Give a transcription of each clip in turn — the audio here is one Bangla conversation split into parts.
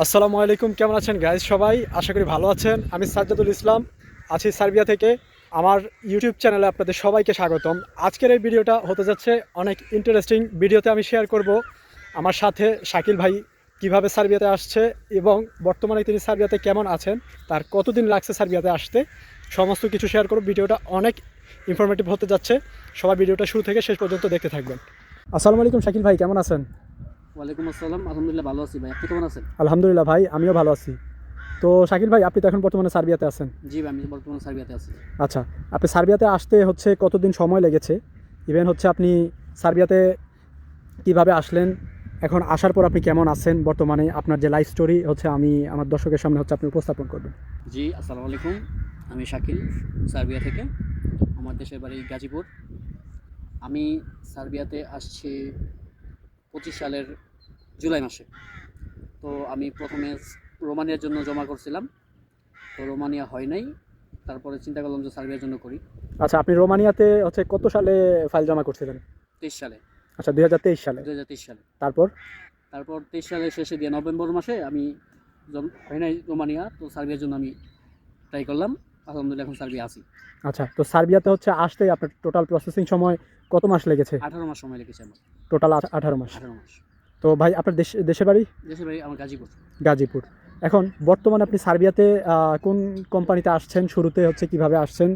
আসসালামু আলাইকুম, কেমন আছেন গাইজ? সবাই আশা করি ভালো আছেন। আমি সাজ্জাদুল ইসলাম, আছি সার্বিয়া থেকে। আমার ইউটিউব চ্যানেলে আপনাদের সবাইকে স্বাগতম। আজকের এই ভিডিওটা হতে যাচ্ছে অনেক ইন্টারেস্টিং। ভিডিওতে আমি শেয়ার করব আমার সাথে শাকিল ভাই কিভাবে সার্বিয়াতে আসছে এবং বর্তমানে তিনি সার্বিয়াতে কেমন আছেন, তার কতদিন লাগছে সার্বিয়াতে আসতে, সমস্ত কিছু শেয়ার করব। ভিডিওটা অনেক ইনফরমেটিভ হতে যাচ্ছে। সবাই ভিডিওটা শুরু থেকে শেষ পর্যন্ত দেখতে থাকবেন। আসসালামু আলাইকুম শাকিল ভাই, কেমন আছেন? ওয়ালাইকুম আসসালাম। আলহামদুলিল্লাহ ভালো আছি ভাই। আপনি কেমন আছেন? আলহামদুলিল্লাহ ভাই, আমিও ভালো আছি। তো শাকিল ভাই, আপনি তো এখন বর্তমানে সার্বিয়াতে আছেন। জি ভাই, আমি বর্তমানে সার্বিয়াতে আছি। আচ্ছা, আপনি সার্বিয়াতে আসতে হচ্ছে কতদিন সময় লেগেছে? ইভেন হচ্ছে আপনি সার্বিয়াতে কিভাবে আসলেন, এখন আসার পর আপনি কেমন আছেন, বর্তমানে আপনার যে লাইফ স্টোরি হচ্ছে আমি আমার দর্শকের সামনে হচ্ছে আপনি উপস্থাপন করবেন। জি, আসসালামু আলাইকুম। আমি শাকিল, সার্বিয়া থেকে। আমার দেশের বাড়ি গাজীপুর। আমি সার্বিয়াতে আসছি 25 সালের জুলাই মাসে। তো আমি প্রথমে রোমানিয়ার জন্য জমা করছিলাম, তো রোমানিয়া হয় নাই। তারপরে চিন্তা করলাম যে সার্বিয়ার জন্য করি। আচ্ছা, আপনি রোমানিয়াতে হচ্ছে কত সালে ফাইল জমা করছিলেন? 23 সালে। আচ্ছা, 2023 সালে। 2023 সালে। তারপর? তারপর 23 সালের শেষে দিয়ে নভেম্বর মাসে আমি হয় নাই রোমানিয়া, তো সার্বিয়ার জন্য আমি ট্রাই করলাম। আলহামদুলিল্লাহ এখন সার্বিয়া আছি। আচ্ছা, তো সার্বিয়াতে হচ্ছে আসতে আপনার টোটাল প্রসেসিং সময় কত মাস লেগেছে? 18 মাস সময় লেগেছে আমার। টোটাল 18 মাস। 18 মাস। তো ভাই, আপনার দেশের বাড়ি? দেশের বাড়ি আমার গাজীপুর। গাজীপুর। এখন বর্তমানে আপনি সার্বিয়াতে কোন কোম্পানিতে আসছেন? শুরুতে হচ্ছে কিভাবে আসছেন,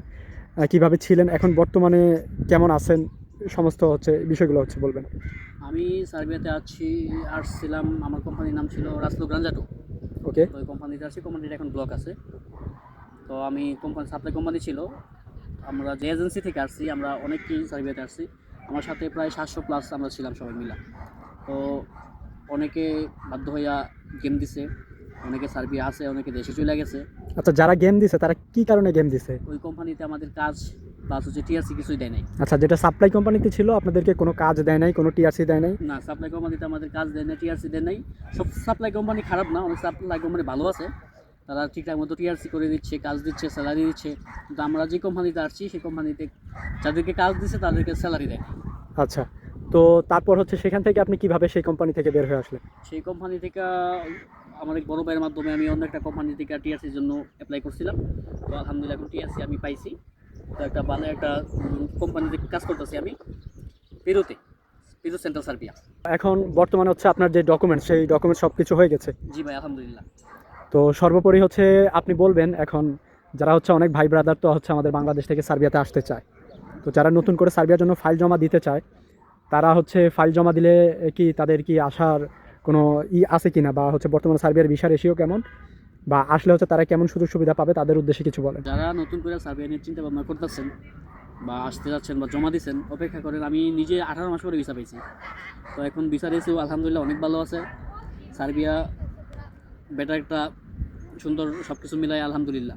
কিভাবে ছিলেন, এখন বর্তমানে কেমন আছেন, সমস্ত হচ্ছে বিষয়গুলো হচ্ছে বলবেন। আমি সার্বিয়াতে আসছিলাম, আমার কোম্পানির নাম ছিল রাসলো গ্রাঞ্জাটো। ওকে। তো ওই কোম্পানিতে আসছি, কোম্পানির এখন ব্লক আছে। তো আমি কোম্পানি সাপ্লাই কোম্পানি ছিল। আমরা যে এজেন্সি থেকে আসছি, আমরা অনেকেই সার্বিয়াতে আসছি। আমার সাথে প্রায় 700+ আমরা ছিলাম সবাই মিলা। তো অনেকে বাধ্য হইয়া গেম দিছে, অনেকে সার্বিয়া আছে, অনেকে দেশে চলে গেছে। আচ্ছা, যারা গেম দিছে তারা কি কারণে গেম দিছে? ওই কোম্পানিতে আমাদের কাজ প্লাস হচ্ছে টিআরসি কিছুই দেয় নাই। আচ্ছা, যেটা সাপ্লাই কোম্পানিতে ছিল আপনাদেরকে কোনো কাজ দেয় নাই, কোনো টিআরসি দেয় নাই? না, সাপ্লাই কোম্পানিতে আমাদের কাজ দেয় না, টিআরসি দেয় নাই। সব সাপ্লাই কোম্পানি খারাপ না, অনেক সাপ্লাই কোম্পানি ভালো আছে। তারা ঠিকঠাক মতো টিআরসি করে দিচ্ছে, কাজ দিচ্ছে, স্যালারি দিচ্ছে। কিন্তু আমরা যে কোম্পানিতে আসছি সেই কোম্পানিতে যাদেরকে কাজ দিচ্ছে তাদেরকে স্যালারি দেয় না। আচ্ছা, তো তারপর হচ্ছে সেখান থেকে আপনি কিভাবে সেই কোম্পানি থেকে বের হয়ে আসলেন? সেই কোম্পানি থেকে আমার এক বড় ভাইয়ের মাধ্যমে আমি অন্য একটা কোম্পানি থেকে টিআরসির জন্য অ্যাপ্লাই করছিলাম। তো আলহামদুলিল্লাহ এখন টিআরসি আমি পাইছি। তো একটা ভালো একটা কোম্পানিতে কাজ করতেছি আমি পেরুতে, পেরু সেন্ট্রাল সার্বিয়া। এখন বর্তমানে হচ্ছে আপনার যে ডকুমেন্টস, সেই ডকুমেন্টস সব কিছু হয়ে গেছে? জি ভাই, আলহামদুলিল্লাহ। তো সর্বোপরি হচ্ছে আপনি বলবেন, এখন যারা হচ্ছে অনেক ভাই ব্রাদার তো হচ্ছে আমাদের বাংলাদেশ থেকে সার্বিয়াতে আসতে চায়, তো যারা নতুন করে সার্বিয়ার জন্য ফাইল জমা দিতে চায়, তারা হচ্ছে ফাইল জমা দিলে কি তাদের কি আসার কোনো আছে কিনা, বা হচ্ছে বর্তমানে সার্বিয়ার ভিসা রেশিও কেমন, বা আসলে হচ্ছে তারা কেমন সুযোগ সুবিধা পাবে, তাদের উদ্দেশ্যে কিছু বলেন। যারা নতুন করে সার্বিয়া নিয়ে চিন্তা ভাবনা করতেছেন বা আসতে যাচ্ছেন বা জমা দিচ্ছেন, অপেক্ষা করেন। আমি নিজে 18 মাস পরে ভিসা পাইছি। তো এখন ভিসা রেসিও আলহামদুলিল্লাহ অনেক ভালো আছে। সার্বিয়া বেটার একটা সুন্দর সব কিছু মিলাই আলহামদুলিল্লাহ।